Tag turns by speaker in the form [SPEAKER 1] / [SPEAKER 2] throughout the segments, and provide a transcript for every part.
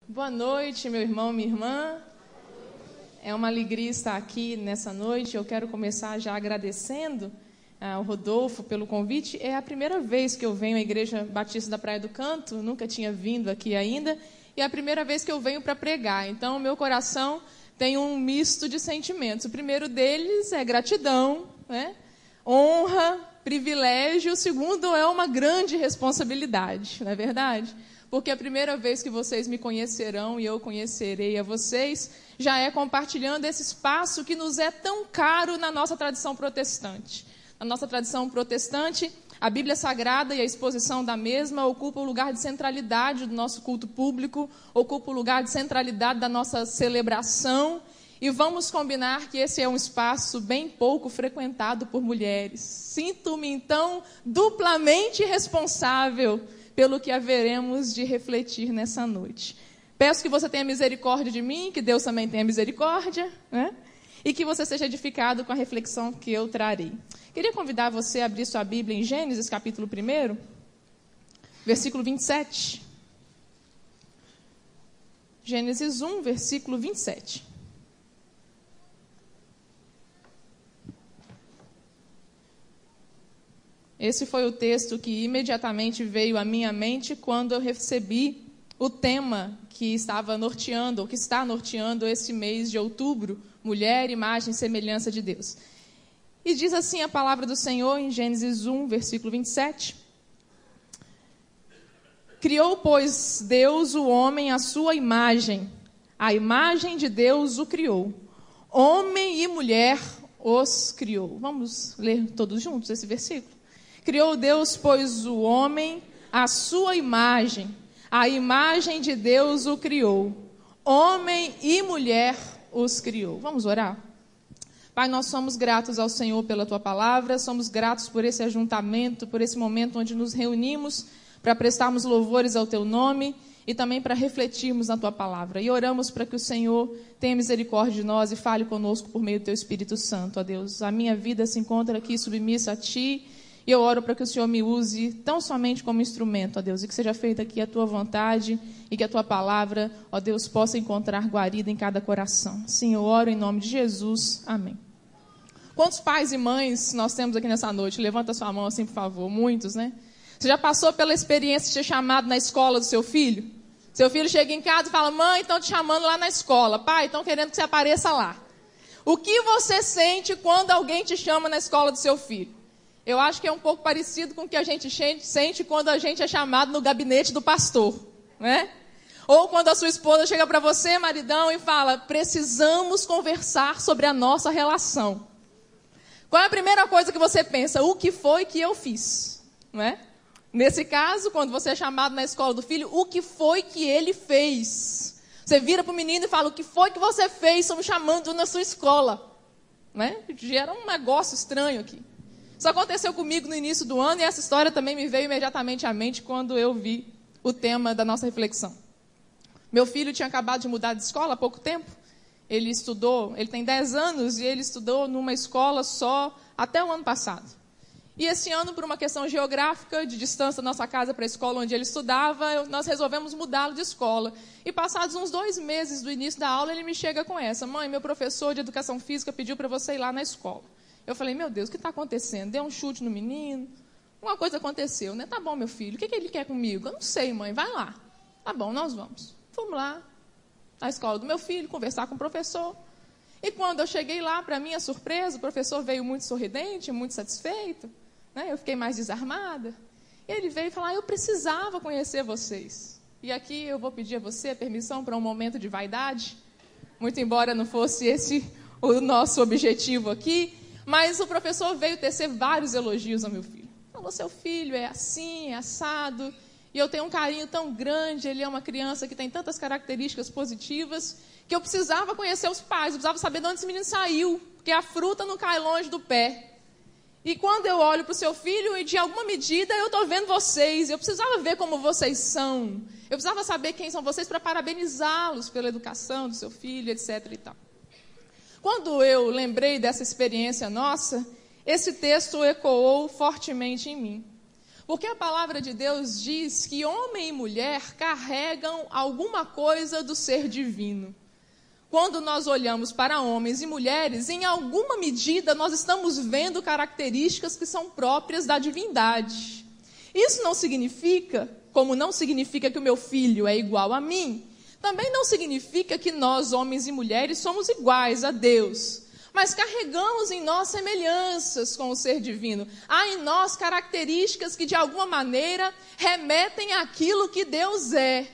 [SPEAKER 1] Boa noite, meu irmão, minha irmã. É uma alegria estar aqui nessa noite. Eu quero começar já agradecendo ao Rodolfo pelo convite. É a primeira vez que eu venho à Igreja Batista da Praia do Canto, nunca tinha vindo aqui ainda, e é a primeira vez que eu venho para pregar. Então, meu coração tem um misto de sentimentos. O primeiro deles é gratidão, né? Honra, privilégio. O segundo é uma grande responsabilidade, não é verdade? Porque a primeira vez que vocês me conhecerão e eu conhecerei a vocês, já é compartilhando esse espaço que nos é tão caro na nossa tradição protestante. Na nossa tradição protestante, a Bíblia Sagrada e a exposição da mesma ocupa o lugar de centralidade do nosso culto público, ocupa o lugar de centralidade da nossa celebração, e vamos combinar que esse é um espaço bem pouco frequentado por mulheres. Sinto-me, então, duplamente responsável pelo que haveremos de refletir nessa noite. Peço que você tenha misericórdia de mim, que Deus também tenha misericórdia, né? E que você seja edificado com a reflexão que eu trarei. Queria convidar você a abrir sua Bíblia em Gênesis, capítulo 1, versículo 27. Gênesis 1, versículo 27. Esse foi o texto que imediatamente veio à minha mente quando eu recebi o tema que estava norteando, ou que está norteando esse mês de outubro, Mulher, Imagem e Semelhança de Deus. E diz assim a palavra do Senhor em Gênesis 1, versículo 27. Criou, pois, Deus o homem à sua imagem, a imagem de Deus o criou. Homem e mulher os criou. Vamos ler todos juntos esse versículo? Criou Deus, pois, o homem à sua imagem, a imagem de Deus o criou. Homem e mulher os criou. Vamos orar? Pai, nós somos gratos ao Senhor pela Tua palavra, somos gratos por esse ajuntamento, por esse momento onde nos reunimos para prestarmos louvores ao Teu nome e também para refletirmos na Tua palavra. E oramos para que o Senhor tenha misericórdia de nós e fale conosco por meio do Teu Espírito Santo, ó Deus. A minha vida se encontra aqui submissa a Ti, e eu oro para que o Senhor me use tão somente como instrumento, ó Deus, e que seja feita aqui a Tua vontade e que a Tua palavra, ó Deus, possa encontrar guarida em cada coração. Sim, eu oro em nome de Jesus. Amém. Quantos pais e mães nós temos aqui nessa noite? Levanta a sua mão assim, por favor. Muitos, né? Você já passou pela experiência de ser chamado na escola do seu filho? Seu filho chega em casa e fala: mãe, estão te chamando lá na escola. Pai, estão querendo que você apareça lá. O que você sente quando alguém te chama na escola do seu filho? Eu acho que é um pouco parecido com o que a gente sente quando a gente é chamado no gabinete do pastor, né? Ou quando a sua esposa chega para você, maridão, e fala: precisamos conversar sobre a nossa relação. Qual é a primeira coisa que você pensa? O que foi que eu fiz? Não é? Nesse caso, quando você é chamado na escola do filho, o que foi que ele fez? Você vira para o menino e fala: o que foi que você fez? Estamos chamando na sua escola. Não é? Gera um negócio estranho aqui. Isso aconteceu comigo no início do ano e essa história também me veio imediatamente à mente quando eu vi o tema da nossa reflexão. Meu filho tinha acabado de mudar de escola há pouco tempo. Ele tem 10 anos e ele estudou numa escola só até o ano passado. E esse ano, por uma questão geográfica, de distância da nossa casa para a escola onde ele estudava, nós resolvemos mudá-lo de escola. E passados uns 2 meses do início da aula, ele me chega com essa: mãe, meu professor de educação física pediu para você ir lá na escola. Eu falei: meu Deus, o que está acontecendo? Deu um chute no menino, uma coisa aconteceu, né? Tá bom, meu filho, o que ele quer comigo? Eu não sei, mãe, vai lá. Tá bom, nós vamos. Fomos lá, na escola do meu filho, conversar com o professor. E quando eu cheguei lá, para minha surpresa, o professor veio muito sorridente, muito satisfeito, né? Eu fiquei mais desarmada. E ele veio falar: eu precisava conhecer vocês. E aqui eu vou pedir a você a permissão para um momento de vaidade, muito embora não fosse esse o nosso objetivo aqui. Mas o professor veio tecer vários elogios ao meu filho. Falou: seu filho é assim, é assado, e eu tenho um carinho tão grande, ele é uma criança que tem tantas características positivas, que eu precisava conhecer os pais, eu precisava saber de onde esse menino saiu, porque a fruta não cai longe do pé. E quando eu olho para o seu filho, e de alguma medida eu estou vendo vocês, eu precisava ver como vocês são, eu precisava saber quem são vocês para parabenizá-los pela educação do seu filho, etc. e tal. Quando eu lembrei dessa experiência nossa, esse texto ecoou fortemente em mim. Porque a palavra de Deus diz que homem e mulher carregam alguma coisa do ser divino. Quando nós olhamos para homens e mulheres, em alguma medida nós estamos vendo características que são próprias da divindade. Isso não significa, como não significa que o meu filho é igual a mim, também não significa que nós, homens e mulheres, somos iguais a Deus. Mas carregamos em nós semelhanças com o ser divino. Há em nós características que, de alguma maneira, remetem àquilo que Deus é.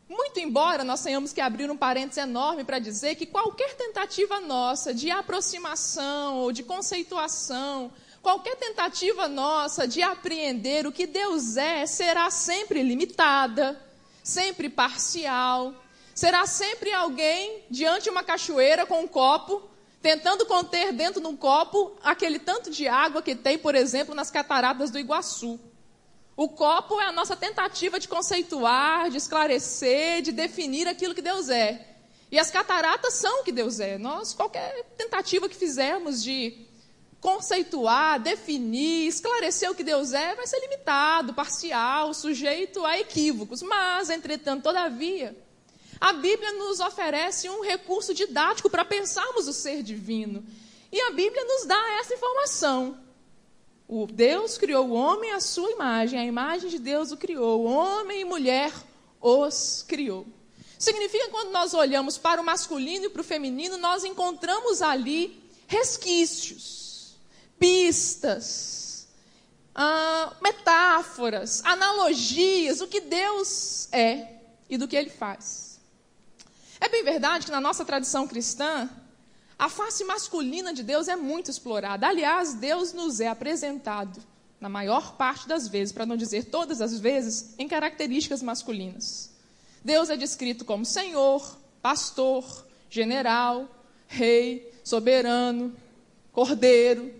[SPEAKER 1] Muito embora nós tenhamos que abrir um parênteses enorme para dizer que qualquer tentativa nossa de aproximação ou de conceituação, qualquer tentativa nossa de apreender o que Deus é, será sempre limitada, sempre parcial. Será sempre alguém diante de uma cachoeira com um copo, tentando conter dentro de um copo aquele tanto de água que tem, por exemplo, nas cataratas do Iguaçu. O copo é a nossa tentativa de conceituar, de esclarecer, de definir aquilo que Deus é. E as cataratas são o que Deus é. Qualquer tentativa que fizermos de conceituar, definir, esclarecer o que Deus é, vai ser limitado, parcial, sujeito a equívocos. Mas, entretanto, todavia, a Bíblia nos oferece um recurso didático para pensarmos o ser divino. E a Bíblia nos dá essa informação. O Deus criou o homem à sua imagem, a imagem de Deus o criou. Homem e mulher os criou. Significa que quando nós olhamos para o masculino e para o feminino, nós encontramos ali resquícios, pistas, metáforas, analogias, o que Deus é e do que Ele faz. É bem verdade que na nossa tradição cristã, a face masculina de Deus é muito explorada. Aliás, Deus nos é apresentado, na maior parte das vezes, para não dizer todas as vezes, em características masculinas. Deus é descrito como Senhor, Pastor, General, Rei, Soberano, Cordeiro,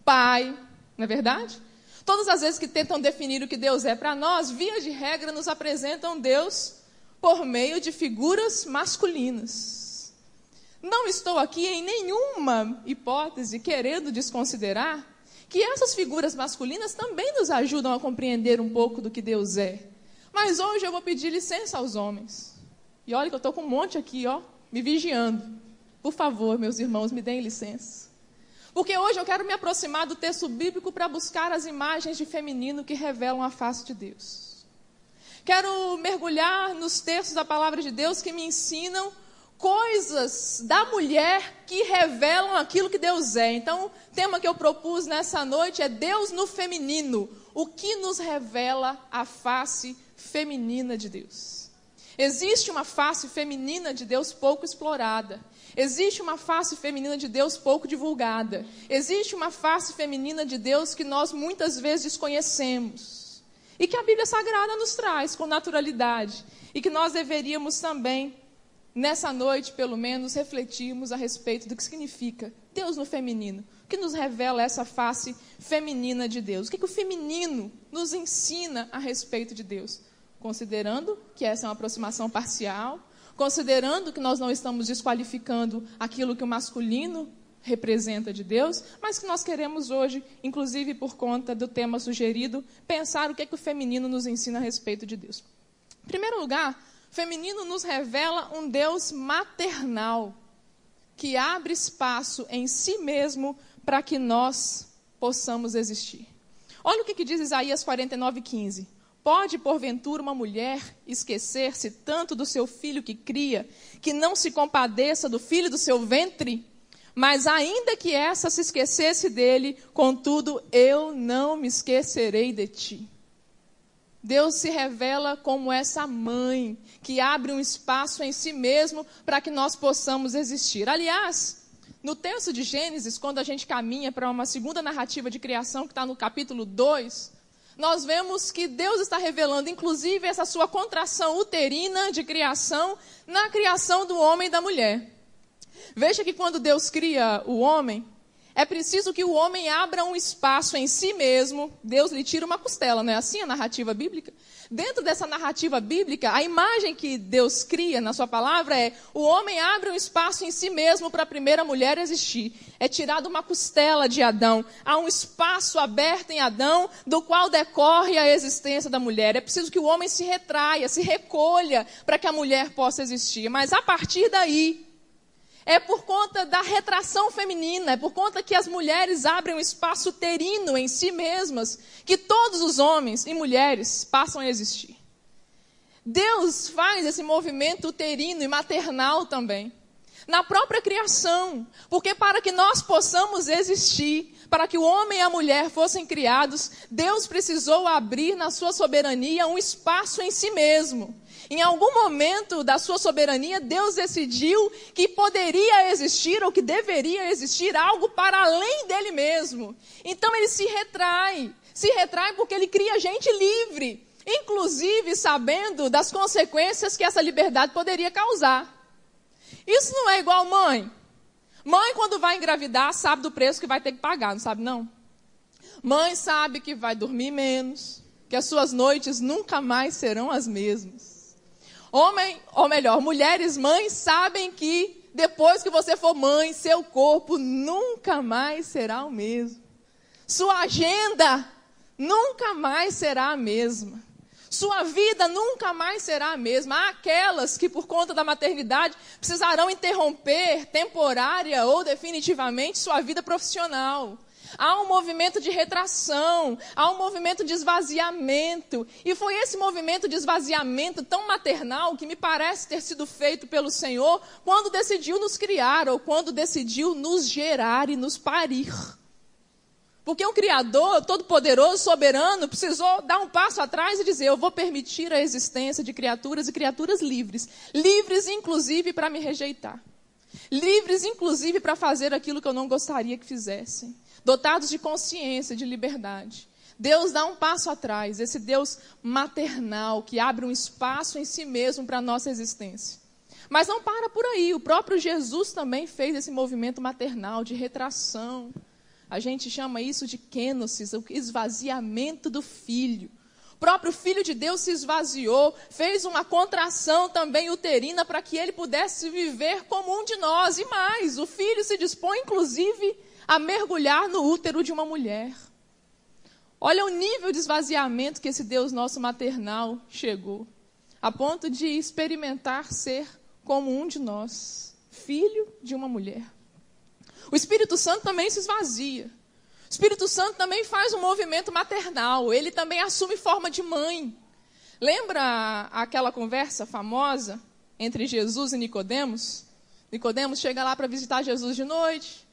[SPEAKER 1] Pai, não é verdade? Todas as vezes que tentam definir o que Deus é para nós, via de regra, nos apresentam Deus por meio de figuras masculinas. Não estou aqui em nenhuma hipótese querendo desconsiderar que essas figuras masculinas também nos ajudam a compreender um pouco do que Deus é. Mas hoje eu vou pedir licença aos homens. E olha que eu estou com um monte aqui, me vigiando. Por favor, meus irmãos, me deem licença. Porque hoje eu quero me aproximar do texto bíblico para buscar as imagens de feminino que revelam a face de Deus. Quero mergulhar nos textos da palavra de Deus que me ensinam coisas da mulher que revelam aquilo que Deus é. Então, o tema que eu propus nessa noite é Deus no feminino. O que nos revela a face feminina de Deus? Existe uma face feminina de Deus pouco explorada. Existe uma face feminina de Deus pouco divulgada. Existe uma face feminina de Deus que nós muitas vezes desconhecemos. E que a Bíblia Sagrada nos traz com naturalidade. E que nós deveríamos também, nessa noite, pelo menos, refletirmos a respeito do que significa Deus no feminino. O que nos revela essa face feminina de Deus? O que o feminino nos ensina a respeito de Deus? Considerando que essa é uma aproximação parcial, considerando que nós não estamos desqualificando aquilo que o masculino representa de Deus, mas que nós queremos hoje, inclusive por conta do tema sugerido, pensar o que o feminino nos ensina a respeito de Deus. Em primeiro lugar, o feminino nos revela um Deus maternal, que abre espaço em si mesmo para que nós possamos existir. Olha o que diz Isaías 49:15. Pode, porventura, uma mulher esquecer-se tanto do seu filho que cria, que não se compadeça do filho do seu ventre? Mas ainda que essa se esquecesse dele, contudo, eu não me esquecerei de ti. Deus se revela como essa mãe que abre um espaço em si mesmo para que nós possamos existir. Aliás, no texto de Gênesis, quando a gente caminha para uma segunda narrativa de criação, que está no capítulo 2, nós vemos que Deus está revelando, inclusive, essa sua contração uterina de criação na criação do homem e da mulher. Veja que quando Deus cria o homem, É preciso que o homem abra um espaço em si mesmo. Deus lhe tira uma costela, não é assim a narrativa bíblica? Dentro dessa narrativa bíblica, a imagem que Deus cria na sua palavra é: o homem abre um espaço em si mesmo para a primeira mulher existir. É tirada uma costela de Adão. Há um espaço aberto em Adão, do qual decorre a existência da mulher. É preciso que o homem se retraia, se recolha, para que a mulher possa existir. Mas a partir daí, é por conta da retração feminina, é por conta que as mulheres abrem um espaço uterino em si mesmas, que todos os homens e mulheres passam a existir. Deus faz esse movimento uterino e maternal também, na própria criação, porque para que nós possamos existir, para que o homem e a mulher fossem criados, Deus precisou abrir na sua soberania um espaço em si mesmo. Em algum momento da sua soberania, Deus decidiu que poderia existir ou que deveria existir algo para além dele mesmo. Então ele se retrai porque ele cria gente livre, inclusive sabendo das consequências que essa liberdade poderia causar. Isso não é igual mãe. Mãe, quando vai engravidar, sabe do preço que vai ter que pagar, não sabe não? Mãe sabe que vai dormir menos, que as suas noites nunca mais serão as mesmas. Mulheres mães sabem que depois que você for mãe, seu corpo nunca mais será o mesmo. Sua agenda nunca mais será a mesma. Sua vida nunca mais será a mesma. Há aquelas que por conta da maternidade precisarão interromper temporária ou definitivamente sua vida profissional. Há um movimento de retração, há um movimento de esvaziamento. E foi esse movimento de esvaziamento tão maternal que me parece ter sido feito pelo Senhor quando decidiu nos criar ou quando decidiu nos gerar e nos parir. Porque um Criador todo-poderoso, soberano, precisou dar um passo atrás e dizer: eu vou permitir a existência de criaturas e criaturas livres. Livres, inclusive, para me rejeitar. Livres, inclusive, para fazer aquilo que eu não gostaria que fizessem. Dotados de consciência, de liberdade. Deus dá um passo atrás, esse Deus maternal que abre um espaço em si mesmo para a nossa existência. Mas não para por aí, o próprio Jesus também fez esse movimento maternal de retração. A gente chama isso de kenosis, o esvaziamento do Filho. O próprio Filho de Deus se esvaziou, fez uma contração também uterina para que ele pudesse viver como um de nós. E mais, o Filho se dispõe, inclusive, a mergulhar no útero de uma mulher. Olha o nível de esvaziamento que esse Deus nosso maternal chegou, a ponto de experimentar ser como um de nós, filho de uma mulher. O Espírito Santo também se esvazia. O Espírito Santo também faz um movimento maternal, ele também assume forma de mãe. Lembra aquela conversa famosa entre Jesus e Nicodemos? Nicodemos chega lá para visitar Jesus de noite.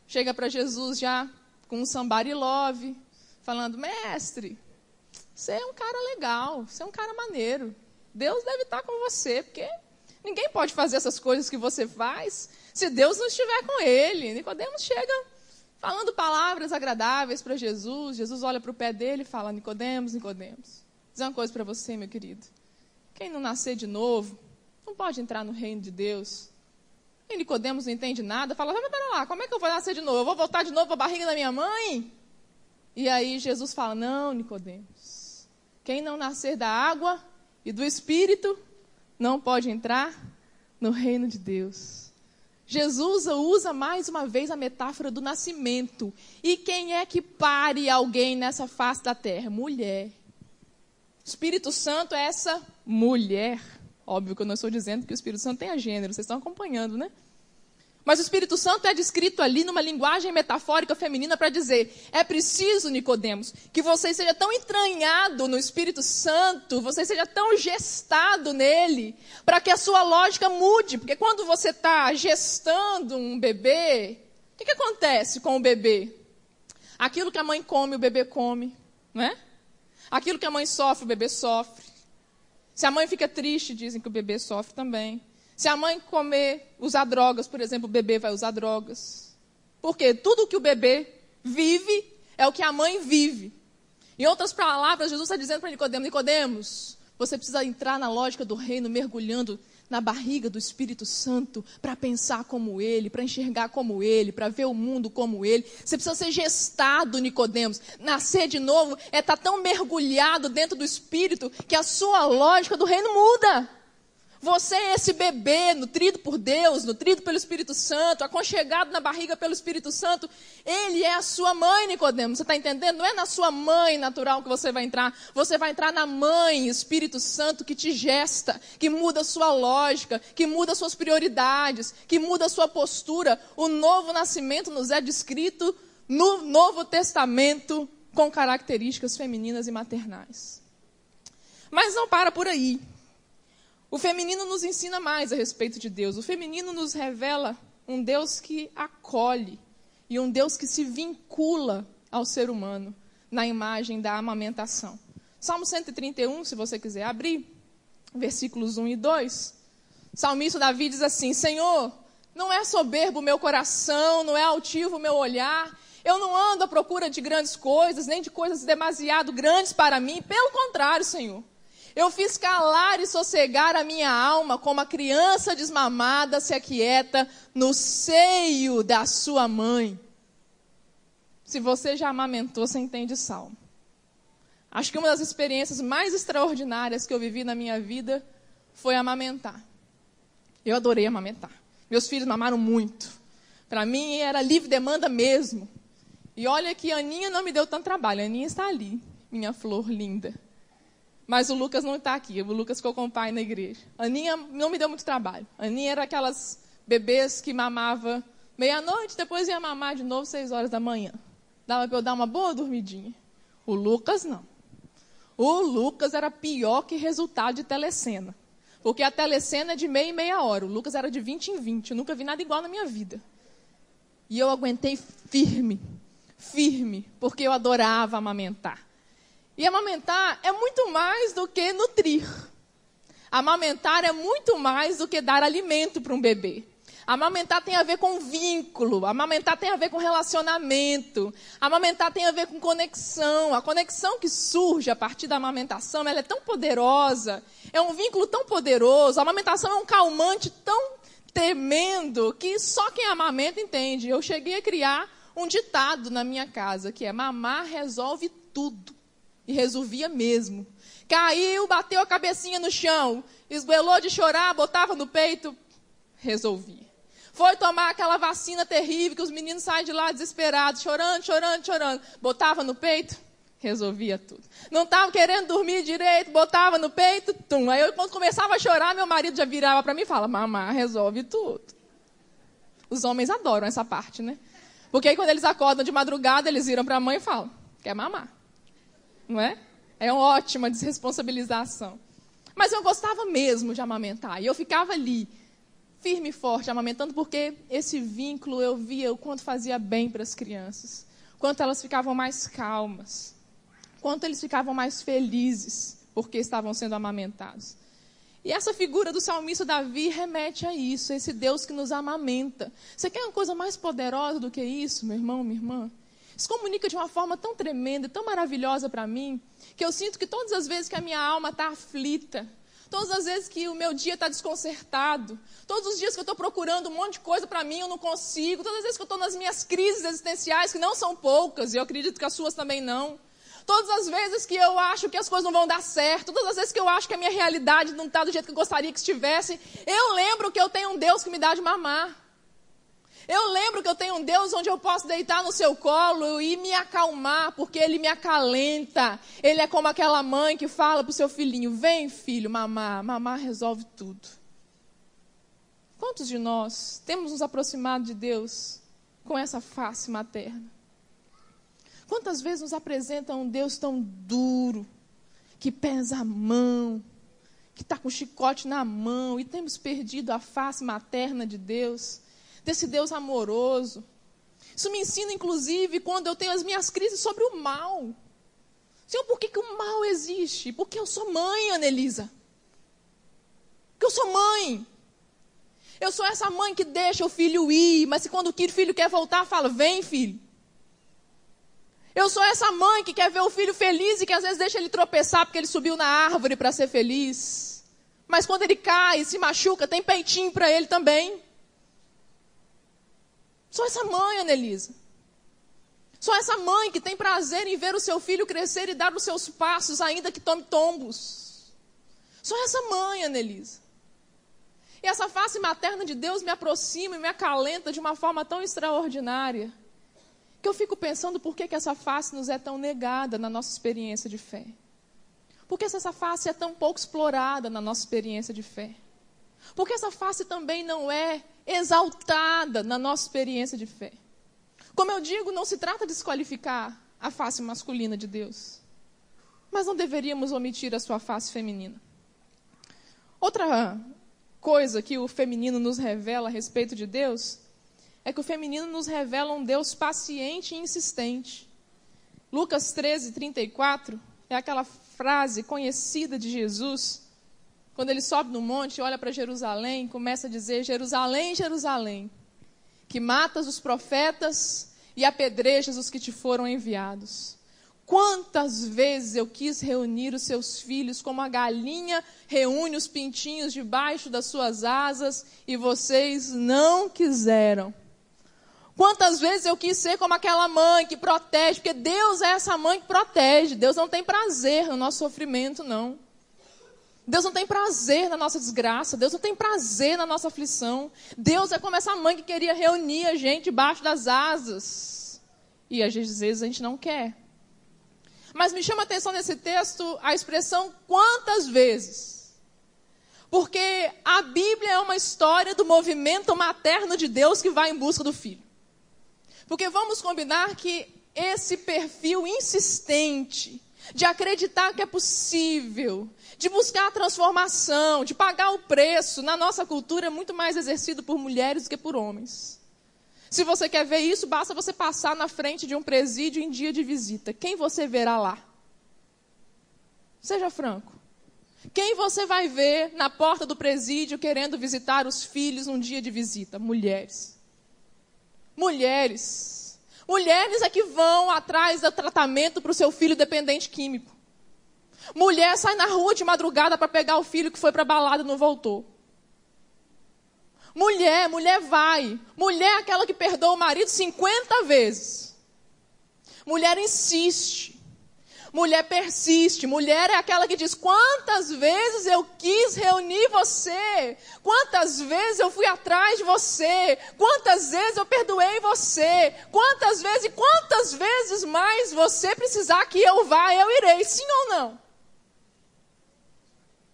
[SPEAKER 1] Chega para Jesus já com um somebody love, falando: mestre, você é um cara legal, você é um cara maneiro. Deus deve estar com você, porque ninguém pode fazer essas coisas que você faz se Deus não estiver com ele. Nicodemos chega falando palavras agradáveis para Jesus. Jesus olha para o pé dele e fala: Nicodemos, vou dizer uma coisa para você, meu querido. Quem não nascer de novo não pode entrar no reino de Deus. E Nicodemos não entende nada, fala: mas pera lá, como é que eu vou nascer de novo? Eu vou voltar de novo para a barriga da minha mãe? E aí Jesus fala: não, Nicodemos, quem não nascer da água e do Espírito não pode entrar no reino de Deus. Jesus usa mais uma vez a metáfora do nascimento. E quem é que pare alguém nessa face da terra? Mulher. O Espírito Santo é essa mulher. Óbvio que eu não estou dizendo que o Espírito Santo tenha gênero, vocês estão acompanhando, né? Mas o Espírito Santo é descrito ali numa linguagem metafórica feminina para dizer: é preciso, Nicodemos, que você seja tão entranhado no Espírito Santo, você seja tão gestado nele, para que a sua lógica mude. Porque quando você está gestando um bebê, o que acontece com o bebê? Aquilo que a mãe come, o bebê come, não é? Aquilo que a mãe sofre, o bebê sofre. Se a mãe fica triste, dizem que o bebê sofre também. Se a mãe usar drogas, por exemplo, o bebê vai usar drogas. Porque tudo que o bebê vive é o que a mãe vive. Em outras palavras, Jesus está dizendo para Nicodemos: Nicodemos, Você precisa entrar na lógica do reino, mergulhando na barriga do Espírito Santo, para pensar como Ele, para enxergar como Ele, para ver o mundo como Ele. Você precisa ser gestado, Nicodemos. Nascer de novo é estar tão mergulhado dentro do Espírito que a sua lógica do reino muda. Você é esse bebê nutrido por Deus, nutrido pelo Espírito Santo, aconchegado na barriga pelo Espírito Santo. Ele é a sua mãe, Nicodemos. Você está entendendo? Não é na sua mãe natural que você vai entrar. Você vai entrar na mãe, Espírito Santo, que te gesta, que muda a sua lógica, que muda as suas prioridades, que muda a sua postura. O novo nascimento nos é descrito no Novo Testamento com características femininas e maternais. Mas não para por aí. O feminino nos ensina mais a respeito de Deus. O feminino nos revela um Deus que acolhe e um Deus que se vincula ao ser humano na imagem da amamentação. Salmo 131, se você quiser abrir, versículos 1 e 2. O salmista Davi diz assim: Senhor, não é soberbo o meu coração, não é altivo o meu olhar. Eu não ando à procura de grandes coisas, nem de coisas demasiado grandes para mim. Pelo contrário, Senhor. Eu fiz calar e sossegar a minha alma como a criança desmamada se aquieta no seio da sua mãe. Se você já amamentou, você entende o salmo. Acho que uma das experiências mais extraordinárias que eu vivi na minha vida foi amamentar. Eu adorei amamentar. Meus filhos mamaram muito. Para mim era livre demanda mesmo. E olha que a Aninha não me deu tanto trabalho. A Aninha está ali, minha flor linda. Mas o Lucas não está aqui, o Lucas ficou com o pai na igreja. A Aninha não me deu muito trabalho. A Aninha era aquelas bebês que mamava meia-noite, depois ia mamar de novo 6 horas da manhã. Dava para eu dar uma boa dormidinha. O Lucas não. O Lucas era pior que resultado de telecena. Porque a telecena é de meia em meia hora. O Lucas era de 20 em 20. Eu nunca vi nada igual na minha vida. E eu aguentei firme, porque eu adorava amamentar. E amamentar é muito mais do que nutrir. Amamentar é muito mais do que dar alimento para um bebê. Amamentar tem a ver com vínculo. Amamentar tem a ver com relacionamento. Amamentar tem a ver com conexão. A conexão que surge a partir da amamentação, ela é tão poderosa. É um vínculo tão poderoso. A amamentação é um calmante tão tremendo que só quem amamenta entende. Eu cheguei a criar um ditado na minha casa, que é: mamar resolve tudo. E resolvia mesmo. Caiu, bateu a cabecinha no chão, esgoelou de chorar, botava no peito, resolvia. Foi tomar aquela vacina terrível que os meninos saem de lá desesperados, chorando, botava no peito, resolvia tudo. Não estava querendo dormir direito, botava no peito, tum. Aí quando começava a chorar, meu marido já virava para mim e falava: mamar resolve tudo. Os homens adoram essa parte, né? Porque aí quando eles acordam de madrugada, eles viram para a mãe e falam: quer mamar? Não é? É uma ótima desresponsabilização. Mas eu gostava mesmo de amamentar. E eu ficava ali, firme e forte, amamentando, porque esse vínculo eu via o quanto fazia bem para as crianças. Quanto elas ficavam mais calmas. Quanto eles ficavam mais felizes porque estavam sendo amamentados. E essa figura do salmista Davi remete a isso, a esse Deus que nos amamenta. Você quer uma coisa mais poderosa do que isso, meu irmão, minha irmã? Isso comunica de uma forma tão tremenda, tão maravilhosa para mim, que eu sinto que todas as vezes que a minha alma está aflita, todas as vezes que o meu dia está desconcertado, todos os dias que eu estou procurando um monte de coisa para mim, eu não consigo, todas as vezes que eu estou nas minhas crises existenciais, que não são poucas, e eu acredito que as suas também não, todas as vezes que eu acho que as coisas não vão dar certo, todas as vezes que eu acho que a minha realidade não está do jeito que eu gostaria que estivesse, eu lembro que eu tenho um Deus que me dá de mamar. Eu lembro que eu tenho um Deus onde eu posso deitar no seu colo e me acalmar, porque Ele me acalenta. Ele é como aquela mãe que fala para o seu filhinho: vem, filho, mamar. Mamar resolve tudo. Quantos de nós temos nos aproximado de Deus com essa face materna? Quantas vezes nos apresenta um Deus tão duro, que pesa a mão, que está com o chicote na mão, e temos perdido a face materna de Deus? Desse Deus amoroso. Isso me ensina, inclusive, quando eu tenho as minhas crises sobre o mal. Senhor, por que o mal existe? Porque eu sou mãe, Anelisa. Porque eu sou mãe. Eu sou essa mãe que deixa o filho ir, mas quando o filho quer voltar, fala: vem, filho. Eu sou essa mãe que quer ver o filho feliz e que às vezes deixa ele tropeçar porque ele subiu na árvore para ser feliz. Mas quando ele cai, se machuca, tem peitinho para ele também. Sou essa mãe, Anelisa. Sou essa mãe que tem prazer em ver o seu filho crescer e dar os seus passos, ainda que tome tombos. Sou essa mãe, Anelisa. E essa face materna de Deus me aproxima e me acalenta de uma forma tão extraordinária, que eu fico pensando por que essa face nos é tão negada na nossa experiência de fé. Por que essa face é tão pouco explorada na nossa experiência de fé? Por que essa face também não é exaltada na nossa experiência de fé? Como eu digo, não se trata de desqualificar a face masculina de Deus, mas não deveríamos omitir a sua face feminina. Outra coisa que o feminino nos revela a respeito de Deus é que o feminino nos revela um Deus paciente e insistente. Lucas 13:34 é aquela frase conhecida de Jesus, quando ele sobe no monte, olha para Jerusalém, começa a dizer: Jerusalém, Jerusalém, que matas os profetas e apedrejas os que te foram enviados. Quantas vezes eu quis reunir os seus filhos, como a galinha reúne os pintinhos debaixo das suas asas, e vocês não quiseram. Quantas vezes eu quis ser como aquela mãe que protege, porque Deus é essa mãe que protege. Deus não tem prazer no nosso sofrimento, não. Deus não tem prazer na nossa desgraça. Deus não tem prazer na nossa aflição. Deus é como essa mãe que queria reunir a gente debaixo das asas. E às vezes a gente não quer. Mas me chama a atenção nesse texto a expressão quantas vezes. Porque a Bíblia é uma história do movimento materno de Deus que vai em busca do filho. Porque vamos combinar que esse perfil insistente de acreditar que é possível, de buscar a transformação, de pagar o preço, na nossa cultura é muito mais exercido por mulheres do que por homens. Se você quer ver isso, basta você passar na frente de um presídio em dia de visita. Quem você verá lá? Seja franco. Quem você vai ver na porta do presídio querendo visitar os filhos num dia de visita? Mulheres. Mulheres. Mulheres é que vão atrás do tratamento para o seu filho dependente químico. Mulher sai na rua de madrugada para pegar o filho que foi para a balada e não voltou. Mulher vai. Mulher é aquela que perdoa o marido 50 vezes. Mulher insiste. Mulher persiste. Mulher é aquela que diz: quantas vezes eu quis reunir você? Quantas vezes eu fui atrás de você? Quantas vezes eu perdoei você? Quantas vezes e quantas vezes mais você precisar que eu vá, eu irei. Sim ou não?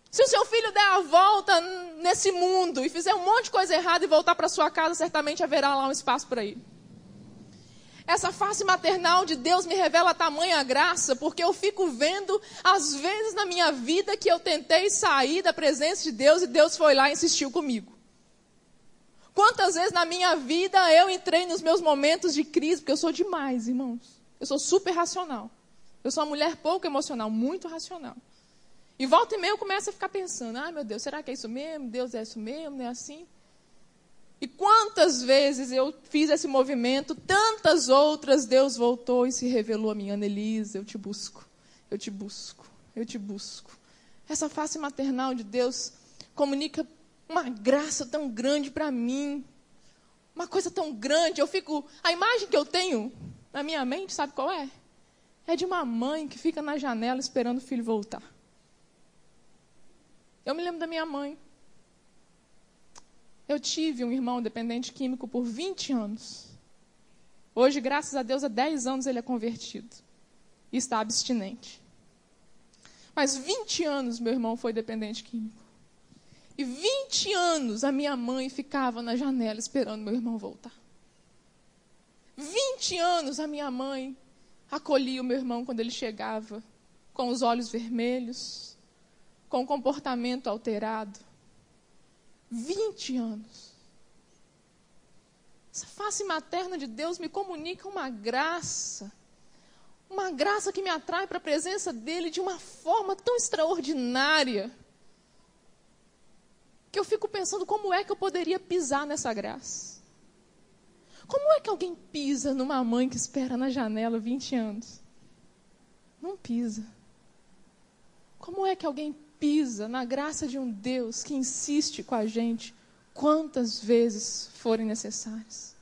[SPEAKER 1] Se o seu filho der a volta nesse mundo e fizer um monte de coisa errada e voltar para sua casa, certamente haverá lá um espaço para ir. Essa face maternal de Deus me revela tamanha graça, porque eu fico vendo, às vezes na minha vida, que eu tentei sair da presença de Deus e Deus foi lá e insistiu comigo. Quantas vezes na minha vida eu entrei nos meus momentos de crise, porque eu sou demais, irmãos. Eu sou super racional. Eu sou uma mulher pouco emocional, muito racional. E volta e meia eu começo a ficar pensando: ai meu Deus, será que é isso mesmo? Deus é isso mesmo? Não é assim? E quantas vezes eu fiz esse movimento, tantas outras Deus voltou e se revelou a mim: Anelisa, eu te busco, eu te busco, eu te busco. Essa face maternal de Deus comunica uma graça tão grande para mim, uma coisa tão grande. A imagem que eu tenho na minha mente, sabe qual é? É de uma mãe que fica na janela esperando o filho voltar. Eu me lembro da minha mãe. Eu tive um irmão dependente químico por 20 anos. Hoje, graças a Deus, há 10 anos ele é convertido. E está abstinente. Mas 20 anos meu irmão foi dependente químico. E 20 anos a minha mãe ficava na janela esperando meu irmão voltar. 20 anos a minha mãe acolhia o meu irmão quando ele chegava, com os olhos vermelhos, com o comportamento alterado. 20 anos. Essa face materna de Deus me comunica uma graça que me atrai para a presença dele de uma forma tão extraordinária, que eu fico pensando como é que eu poderia pisar nessa graça. Como é que alguém pisa numa mãe que espera na janela 20 anos? Não pisa. Como é que alguém pisa na graça de um Deus que insiste com a gente quantas vezes forem necessárias?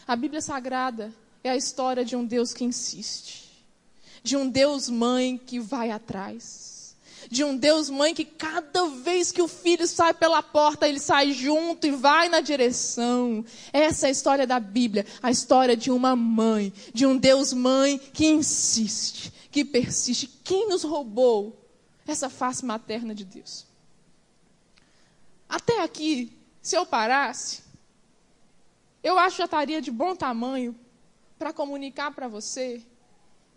[SPEAKER 1] A Bíblia Sagrada é a história de um Deus que insiste, de um Deus mãe que vai atrás, de um Deus mãe que cada vez que o filho sai pela porta, ele sai junto e vai na direção. Essa é a história da Bíblia, a história de uma mãe, de um Deus mãe que insiste, que persiste. Quem nos roubou essa face materna de Deus? Até aqui, se eu parasse, eu acho que já estaria de bom tamanho para comunicar para você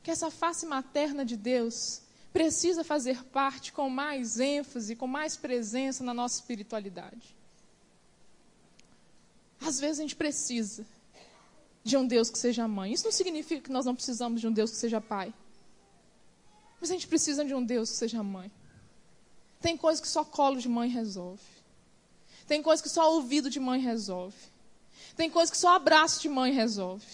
[SPEAKER 1] que essa face materna de Deus precisa fazer parte com mais ênfase, com mais presença na nossa espiritualidade. Às vezes a gente precisa de um Deus que seja mãe. Isso não significa que nós não precisamos de um Deus que seja pai. Mas a gente precisa de um Deus que seja mãe. Tem coisa que só colo de mãe resolve. Tem coisa que só ouvido de mãe resolve. Tem coisa que só abraço de mãe resolve.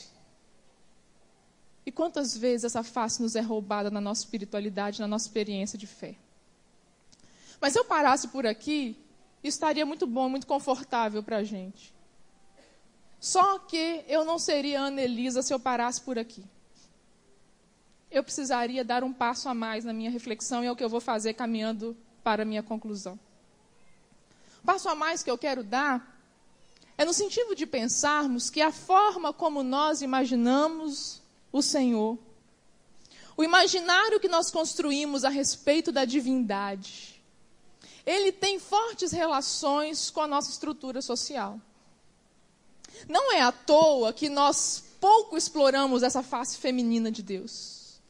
[SPEAKER 1] E quantas vezes essa face nos é roubada na nossa espiritualidade, na nossa experiência de fé? Mas se eu parasse por aqui, isso estaria muito bom, muito confortável para a gente. Só que eu não seria Ana Elisa se eu parasse por aqui. Eu precisaria dar um passo a mais na minha reflexão e é o que eu vou fazer caminhando para a minha conclusão. O passo a mais que eu quero dar é no sentido de pensarmos que a forma como nós imaginamos o Senhor, o imaginário que nós construímos a respeito da divindade, ele tem fortes relações com a nossa estrutura social. Não é à toa que nós pouco exploramos essa face feminina de Deus.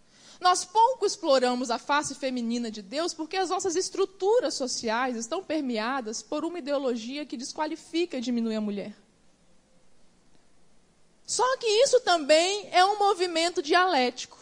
[SPEAKER 1] Nós pouco exploramos a face feminina de Deus porque as nossas estruturas sociais estão permeadas por uma ideologia que desqualifica e diminui a mulher. Só que isso também é um movimento dialético.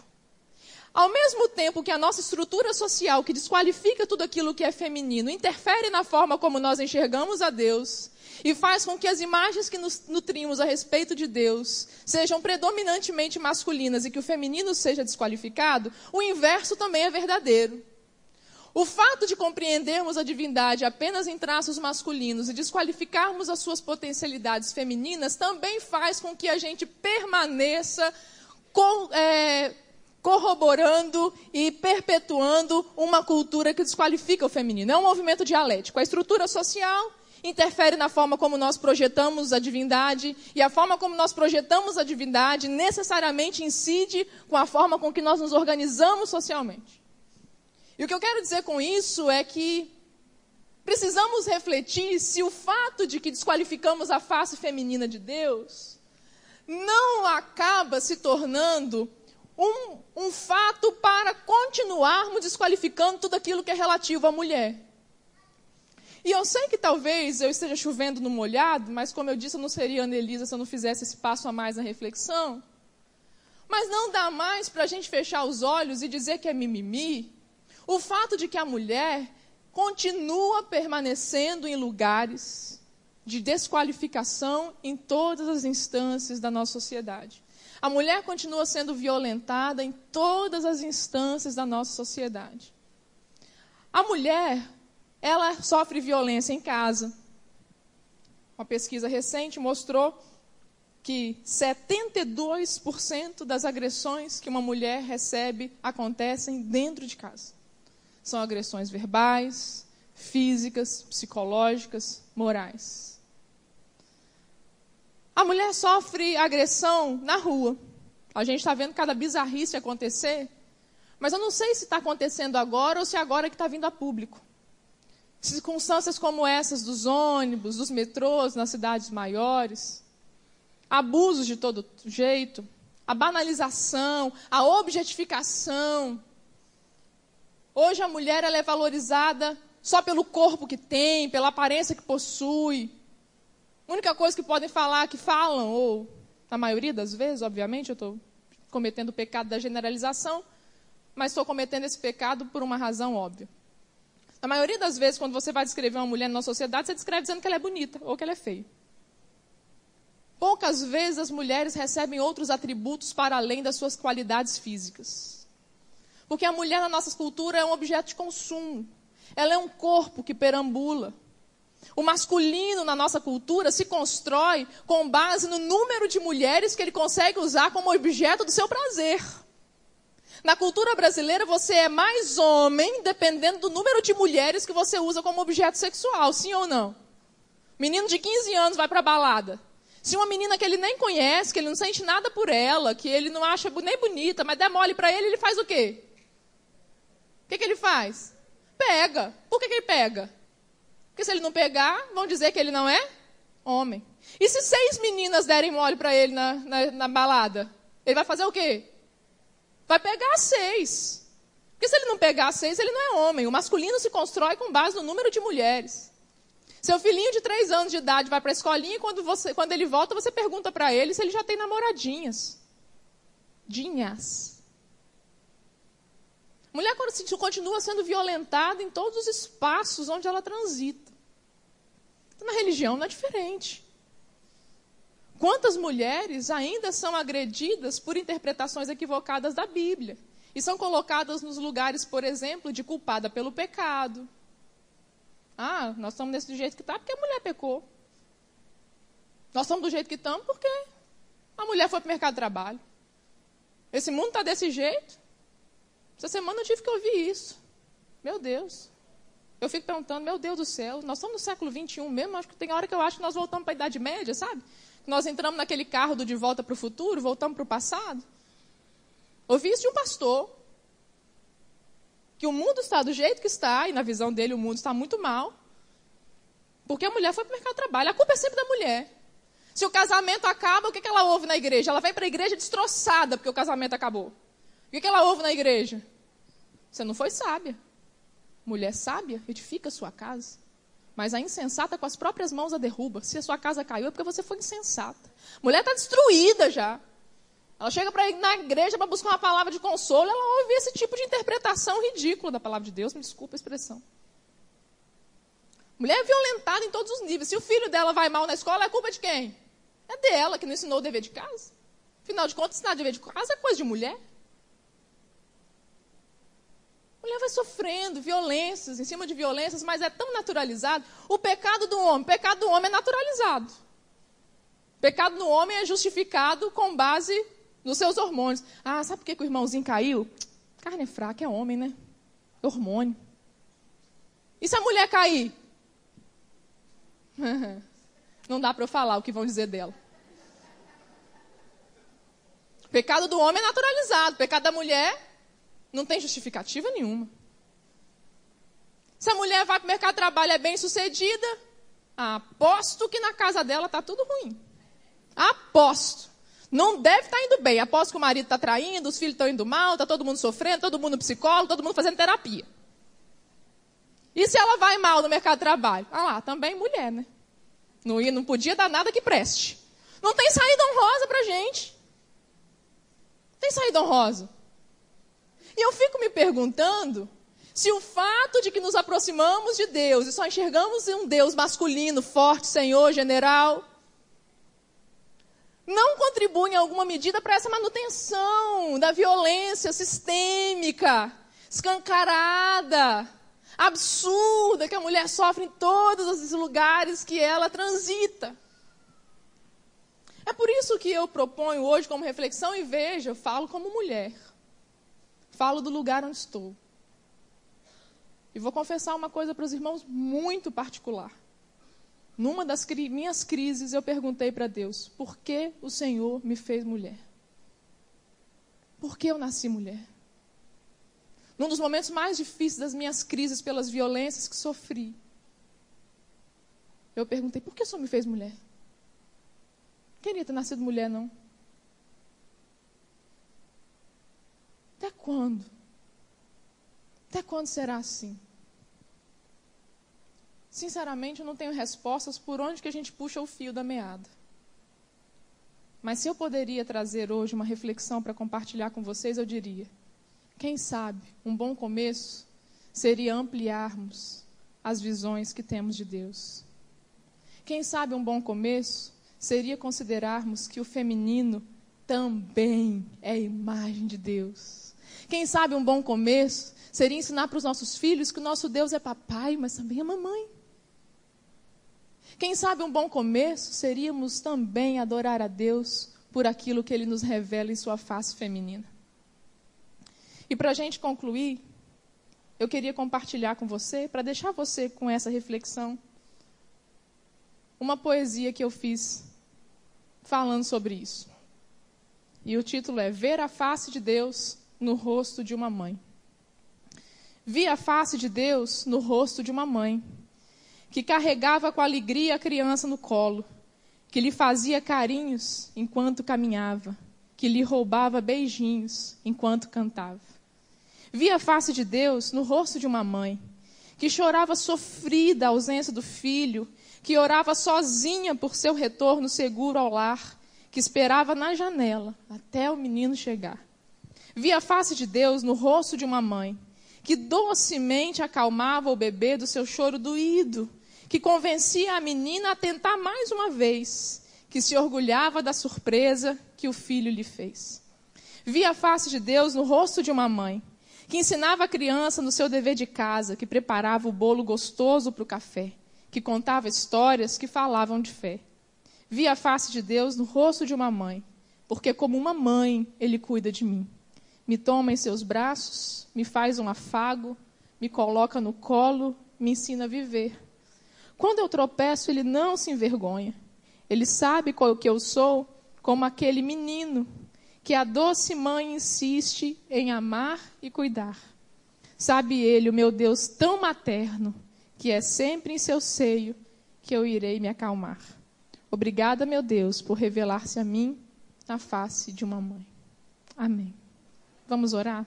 [SPEAKER 1] Ao mesmo tempo que a nossa estrutura social, que desqualifica tudo aquilo que é feminino, interfere na forma como nós enxergamos a Deus e faz com que as imagens que nos nutrimos a respeito de Deus sejam predominantemente masculinas e que o feminino seja desqualificado, o inverso também é verdadeiro. O fato de compreendermos a divindade apenas em traços masculinos e desqualificarmos as suas potencialidades femininas também faz com que a gente permaneça corroborando e perpetuando uma cultura que desqualifica o feminino. É um movimento dialético. A estrutura social interfere na forma como nós projetamos a divindade, e a forma como nós projetamos a divindade necessariamente incide com a forma com que nós nos organizamos socialmente. E o que eu quero dizer com isso é que precisamos refletir se o fato de que desqualificamos a face feminina de Deus não acaba se tornando um fato para continuarmos desqualificando tudo aquilo que é relativo à mulher. E eu sei que talvez eu esteja chovendo no molhado, mas como eu disse, eu não seria Ana Elisa se eu não fizesse esse passo a mais na reflexão. Mas não dá mais para a gente fechar os olhos e dizer que é mimimi o fato de que a mulher continua permanecendo em lugares de desqualificação em todas as instâncias da nossa sociedade. A mulher continua sendo violentada em todas as instâncias da nossa sociedade. A mulher, ela sofre violência em casa. Uma pesquisa recente mostrou que 72% das agressões que uma mulher recebe acontecem dentro de casa. São agressões verbais, físicas, psicológicas, morais. A mulher sofre agressão na rua. A gente está vendo cada bizarrice acontecer, mas eu não sei se está acontecendo agora ou se agora que está vindo a público. Circunstâncias como essas dos ônibus, dos metrôs nas cidades maiores, abusos de todo jeito, a banalização, a objetificação. Hoje a mulher ela é valorizada só pelo corpo que tem, pela aparência que possui. A única coisa que podem falar, que falam, ou na maioria das vezes, obviamente, eu estou cometendo o pecado da generalização, mas estou cometendo esse pecado por uma razão óbvia. Na maioria das vezes, quando você vai descrever uma mulher na sociedade, você descreve dizendo que ela é bonita ou que ela é feia. Poucas vezes as mulheres recebem outros atributos para além das suas qualidades físicas. Porque a mulher na nossa cultura é um objeto de consumo. Ela é um corpo que perambula. O masculino na nossa cultura se constrói com base no número de mulheres que ele consegue usar como objeto do seu prazer. Na cultura brasileira, você é mais homem dependendo do número de mulheres que você usa como objeto sexual, sim ou não? Menino de 15 anos vai para a balada. Se uma menina que ele nem conhece, que ele não sente nada por ela, que ele não acha nem bonita, mas der mole para ele, ele faz o quê? O que ele faz? Pega. Por que ele pega? Porque se ele não pegar, vão dizer que ele não é homem. E se 6 meninas derem mole para ele na balada? Ele vai fazer o quê? Vai pegar 6. Porque se ele não pegar 6, ele não é homem. O masculino se constrói com base no número de mulheres. Seu filhinho de 3 anos de idade vai para a escolinha e quando ele volta, você pergunta para ele se ele já tem namoradinhas. Mulher continua sendo violentada em todos os espaços onde ela transita. Na religião não é diferente. Quantas mulheres ainda são agredidas por interpretações equivocadas da Bíblia? E são colocadas nos lugares, por exemplo, de culpada pelo pecado. Ah, nós estamos desse jeito que está porque a mulher pecou. Nós estamos do jeito que estamos porque a mulher foi para o mercado de trabalho. Esse mundo está desse jeito. Essa semana eu tive que ouvir isso. Meu Deus. Eu fico perguntando, meu Deus do céu, nós estamos no século XXI mesmo? Acho que tem hora que eu acho que nós voltamos para a Idade Média, sabe? Nós entramos naquele carro do De Volta para o Futuro, voltamos para o passado. Ouvi isso de um pastor. Que o mundo está do jeito que está, e na visão dele o mundo está muito mal, porque a mulher foi para o mercado de trabalho. A culpa é sempre da mulher. Se o casamento acaba, o que ela ouve na igreja? Ela vai para a igreja destroçada porque o casamento acabou. O que ela ouve na igreja? Você não foi sábia. Mulher sábia edifica a sua casa, mas a insensata com as próprias mãos a derruba. Se a sua casa caiu é porque você foi insensata. Mulher está destruída já. Ela chega na igreja para buscar uma palavra de consolo, ela ouve esse tipo de interpretação ridícula da palavra de Deus, me desculpa a expressão. Mulher é violentada em todos os níveis. Se o filho dela vai mal na escola, é culpa de quem? É dela, que não ensinou o dever de casa. Afinal de contas, ensinar o dever de casa é coisa de mulher. Mulher vai sofrendo violências, em cima de violências, mas é tão naturalizado. O pecado do homem é naturalizado. O pecado do homem é justificado com base nos seus hormônios. Ah, sabe por que o irmãozinho caiu? Carne é fraca, é homem, né? É hormônio. E se a mulher cair? Não dá para eu falar o que vão dizer dela. O pecado do homem é naturalizado. O pecado da mulher não tem justificativa nenhuma. Se a mulher vai para o mercado de trabalho e é bem sucedida, aposto que na casa dela está tudo ruim. Aposto. Não deve estar indo bem. Aposto que o marido está traindo, os filhos estão indo mal, está todo mundo sofrendo, todo mundo psicólogo, todo mundo fazendo terapia. E se ela vai mal no mercado de trabalho? Ah lá, também mulher, né? Não podia dar nada que preste. Não tem saída honrosa pra gente. Não tem saída honrosa. E eu fico me perguntando se o fato de que nos aproximamos de Deus e só enxergamos um Deus masculino, forte, Senhor, general, não contribui em alguma medida para essa manutenção da violência sistêmica, escancarada, absurda que a mulher sofre em todos os lugares que ela transita. É por isso que eu proponho hoje como reflexão e veja, eu falo como mulher. Falo do lugar onde estou. E vou confessar uma coisa para os irmãos muito particular. Numa das minhas crises, eu perguntei para Deus, por que o Senhor me fez mulher? Por que eu nasci mulher? Num dos momentos mais difíceis das minhas crises pelas violências que sofri, eu perguntei, por que o Senhor me fez mulher? Não queria ter nascido mulher, não. Até quando? Até quando será assim? Sinceramente, eu não tenho respostas por onde que a gente puxa o fio da meada. Mas se eu poderia trazer hoje uma reflexão para compartilhar com vocês, eu diria, quem sabe, um bom começo seria ampliarmos as visões que temos de Deus. Quem sabe um bom começo seria considerarmos que o feminino também é a imagem de Deus. Quem sabe um bom começo seria ensinar para os nossos filhos que o nosso Deus é papai, mas também é mamãe. Quem sabe um bom começo seríamos também adorar a Deus por aquilo que Ele nos revela em sua face feminina. E para a gente concluir, eu queria compartilhar com você, para deixar você com essa reflexão, uma poesia que eu fiz falando sobre isso. E o título é Ver a face de Deus no rosto de uma mãe. Vi a face de Deus no rosto de uma mãe, que carregava com alegria a criança no colo, que lhe fazia carinhos enquanto caminhava, que lhe roubava beijinhos enquanto cantava. Vi a face de Deus no rosto de uma mãe, que chorava sofrida a ausência do filho, que orava sozinha por seu retorno seguro ao lar, que esperava na janela até o menino chegar. Vi a face de Deus no rosto de uma mãe, que docemente acalmava o bebê do seu choro doído, que convencia a menina a tentar mais uma vez, que se orgulhava da surpresa que o filho lhe fez. Vi a face de Deus no rosto de uma mãe, que ensinava a criança no seu dever de casa, que preparava o bolo gostoso para o café, que contava histórias que falavam de fé. Vi a face de Deus no rosto de uma mãe, porque como uma mãe, Ele cuida de mim. Me toma em seus braços, me faz um afago, me coloca no colo, me ensina a viver. Quando eu tropeço, Ele não se envergonha. Ele sabe qual que eu sou, como aquele menino que a doce mãe insiste em amar e cuidar. Sabe Ele, o meu Deus tão materno, que é sempre em seu seio que eu irei me acalmar. Obrigada, meu Deus, por revelar-se a mim na face de uma mãe. Amém. Vamos orar?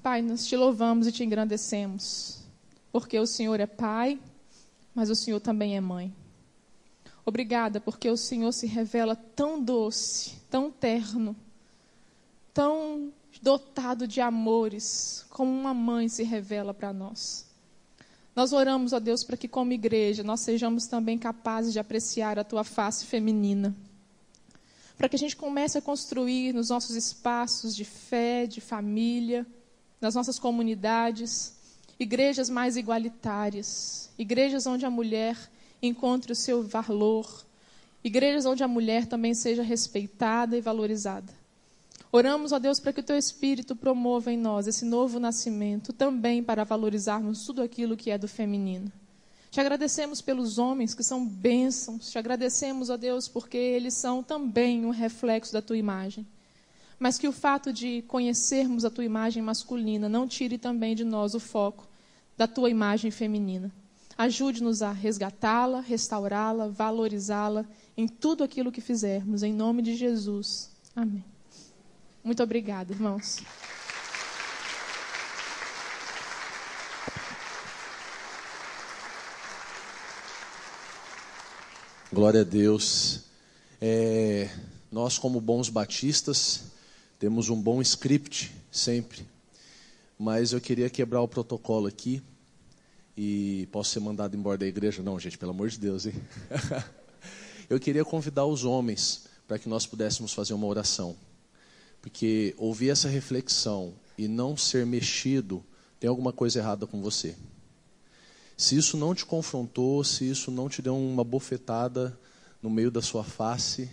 [SPEAKER 1] Pai, nós te louvamos e te engrandecemos, porque o Senhor é Pai, mas o Senhor também é Mãe. Obrigada, porque o Senhor se revela tão doce, tão terno, tão dotado de amores, como uma mãe se revela para nós. Nós oramos, ó Deus, para que como igreja nós sejamos também capazes de apreciar a Tua face feminina. Para que a gente comece a construir nos nossos espaços de fé, de família, nas nossas comunidades, igrejas mais igualitárias, igrejas onde a mulher encontre o seu valor, igrejas onde a mulher também seja respeitada e valorizada. Oramos, ó Deus, para que o Teu Espírito promova em nós esse novo nascimento, também para valorizarmos tudo aquilo que é do feminino. Te agradecemos pelos homens que são bênçãos, te agradecemos, ó Deus, porque eles são também um reflexo da Tua imagem. Mas que o fato de conhecermos a Tua imagem masculina não tire também de nós o foco da Tua imagem feminina. Ajude-nos a resgatá-la, restaurá-la, valorizá-la em tudo aquilo que fizermos. Em nome de Jesus. Amém. Muito obrigada, irmãos.
[SPEAKER 2] Glória a Deus. Nós, como bons batistas, temos um bom script sempre. Mas eu queria quebrar o protocolo aqui. E posso ser mandado embora da igreja? Não, gente, pelo amor de Deus, hein? Eu queria convidar os homens para que nós pudéssemos fazer uma oração. Porque ouvir essa reflexão e não ser mexido, tem alguma coisa errada com você. Se isso não te confrontou, se isso não te deu uma bofetada no meio da sua face,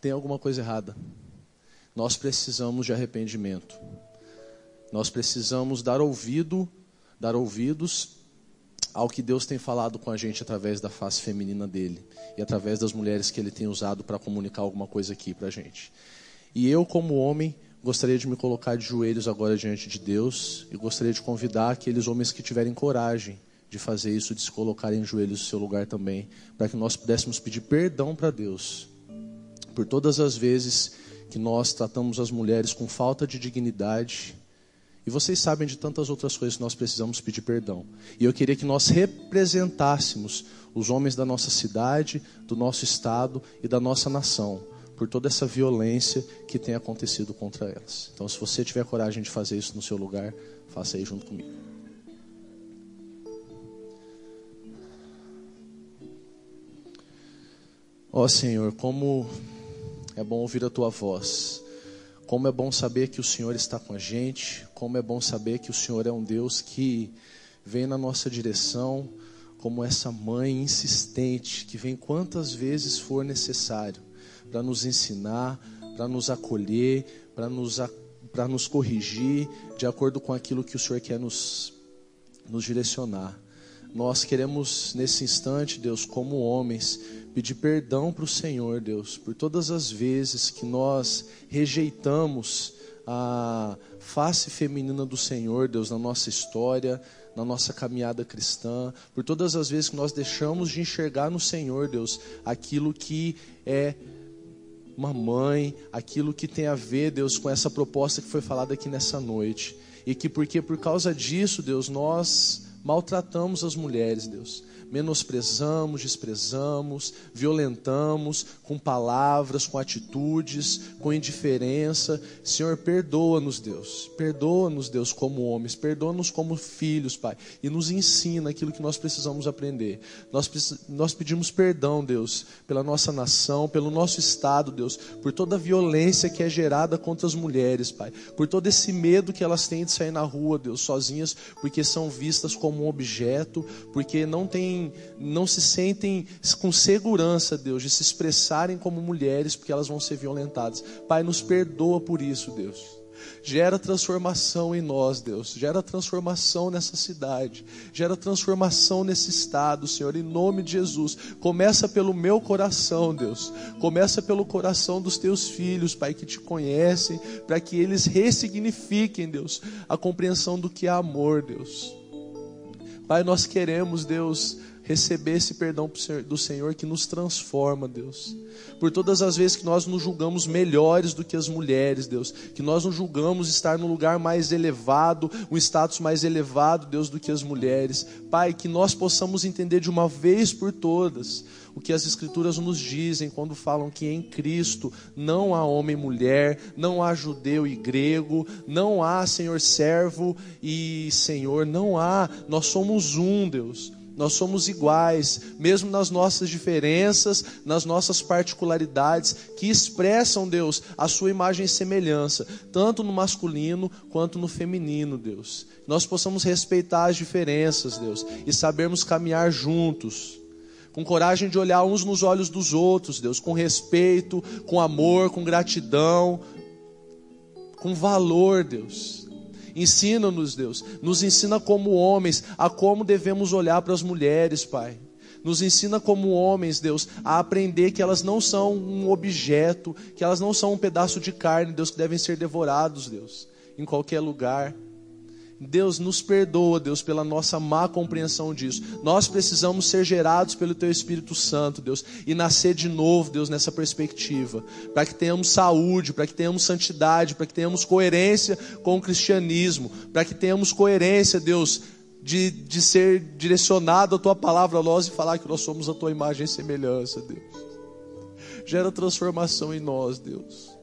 [SPEAKER 2] tem alguma coisa errada. Nós precisamos de arrependimento. Nós precisamos dar ouvidos ao que Deus tem falado com a gente através da face feminina dele e através das mulheres que ele tem usado para comunicar alguma coisa aqui para a gente. E eu, como homem, gostaria de me colocar de joelhos agora diante de Deus e gostaria de convidar aqueles homens que tiverem coragem de fazer isso, de se colocarem em joelhos no seu lugar também, para que nós pudéssemos pedir perdão para Deus por todas as vezes que nós tratamos as mulheres com falta de dignidade. E vocês sabem de tantas outras coisas que nós precisamos pedir perdão. E eu queria que nós representássemos os homens da nossa cidade, do nosso estado e da nossa nação, por toda essa violência que tem acontecido contra elas. Então, se você tiver coragem de fazer isso no seu lugar, faça aí junto comigo. Ó Senhor, como é bom ouvir a Tua voz. Como é bom saber que o Senhor está com a gente. Como é bom saber que o Senhor é um Deus que vem na nossa direção como essa mãe insistente, que vem quantas vezes for necessário para nos ensinar, para nos acolher, para nos corrigir de acordo com aquilo que o Senhor quer nos direcionar. Nós queremos nesse instante, Deus, como homens, pedir perdão para o Senhor, Deus, por todas as vezes que nós rejeitamos a face feminina do Senhor, Deus, na nossa história, na nossa caminhada cristã, por todas as vezes que nós deixamos de enxergar no Senhor, Deus, aquilo que é uma mãe, aquilo que tem a ver, Deus, com essa proposta que foi falada aqui nessa noite. E que porque por causa disso, Deus, nós maltratamos as mulheres, Deus. Menosprezamos, desprezamos, violentamos com palavras, com atitudes, com indiferença. Senhor, perdoa-nos, Deus. Perdoa-nos, Deus, como homens. Perdoa-nos como filhos, Pai. E nos ensina aquilo que nós precisamos aprender. Nós pedimos perdão, Deus, pela nossa nação, pelo nosso estado, Deus, por toda a violência que é gerada contra as mulheres, Pai. Por todo esse medo que elas têm de sair na rua, Deus, sozinhas, porque são vistas como um objeto, porque não se sentem com segurança, Deus, de se expressarem como mulheres, porque elas vão ser violentadas. Pai, nos perdoa por isso, Deus. Gera transformação em nós, Deus. Gera transformação nessa cidade. Gera transformação nesse estado, Senhor, em nome de Jesus. Começa pelo meu coração, Deus. Começa pelo coração dos teus filhos, Pai, que te conhecem, para que eles ressignifiquem, Deus, a compreensão do que é amor, Deus. Pai, nós queremos, Deus, receber esse perdão do Senhor que nos transforma, Deus. Por todas as vezes que nós nos julgamos melhores do que as mulheres, Deus. Que nós nos julgamos estar num lugar mais elevado, um status mais elevado, Deus, do que as mulheres. Pai, que nós possamos entender de uma vez por todas o que as Escrituras nos dizem quando falam que em Cristo não há homem e mulher, não há judeu e grego, não há, Senhor, servo e Senhor, não há. Nós somos um, Deus. Nós somos iguais, mesmo nas nossas diferenças, nas nossas particularidades, que expressam, Deus, a sua imagem e semelhança, tanto no masculino quanto no feminino, Deus. Nós possamos respeitar as diferenças, Deus, e sabermos caminhar juntos, com coragem de olhar uns nos olhos dos outros, Deus, com respeito, com amor, com gratidão, com valor, Deus. Ensina-nos, Deus, nos ensina como homens a como devemos olhar para as mulheres, Pai. Nos ensina como homens, Deus, a aprender que elas não são um objeto, que elas não são um pedaço de carne, Deus, que devem ser devorados, Deus, em qualquer lugar. Deus, nos perdoa, Deus, pela nossa má compreensão disso. Nós precisamos ser gerados pelo Teu Espírito Santo, Deus, e nascer de novo, Deus, nessa perspectiva, para que tenhamos saúde, para que tenhamos santidade, para que tenhamos coerência com o cristianismo, para que tenhamos coerência, Deus, de ser direcionado à Tua palavra a nós e falar que nós somos a Tua imagem e semelhança, Deus. Gera transformação em nós, Deus.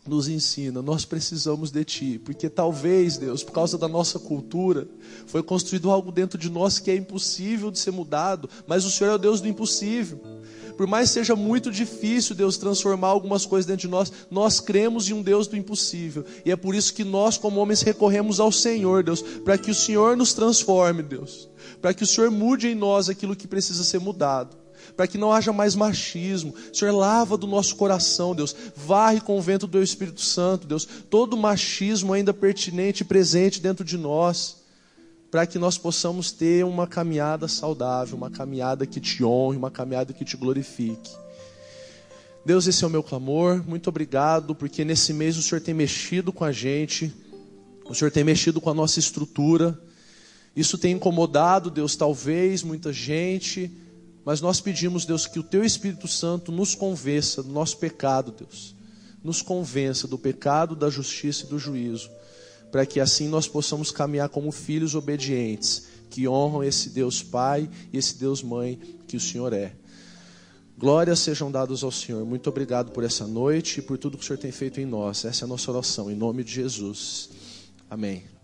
[SPEAKER 2] Nos ensina, nós precisamos de Ti, porque talvez, Deus, por causa da nossa cultura, foi construído algo dentro de nós que é impossível de ser mudado, mas o Senhor é o Deus do impossível. Por mais seja muito difícil, Deus, transformar algumas coisas dentro de nós, nós cremos em um Deus do impossível, e é por isso que nós, como homens, recorremos ao Senhor, Deus, para que o Senhor nos transforme, Deus, para que o Senhor mude em nós aquilo que precisa ser mudado, para que não haja mais machismo. Senhor, lava do nosso coração, Deus, varre com o vento do Teu Espírito Santo, Deus, todo machismo ainda pertinente e presente dentro de nós, para que nós possamos ter uma caminhada saudável, uma caminhada que Te honre, uma caminhada que Te glorifique. Deus, esse é o meu clamor. Muito obrigado, porque nesse mês o Senhor tem mexido com a gente, o Senhor tem mexido com a nossa estrutura. Isso tem incomodado, Deus, talvez muita gente, mas nós pedimos, Deus, que o Teu Espírito Santo nos convença do nosso pecado, Deus. Nos convença do pecado, da justiça e do juízo, para que assim nós possamos caminhar como filhos obedientes, que honram esse Deus Pai e esse Deus Mãe que o Senhor é. Glórias sejam dadas ao Senhor. Muito obrigado por essa noite e por tudo que o Senhor tem feito em nós. Essa é a nossa oração, em nome de Jesus. Amém.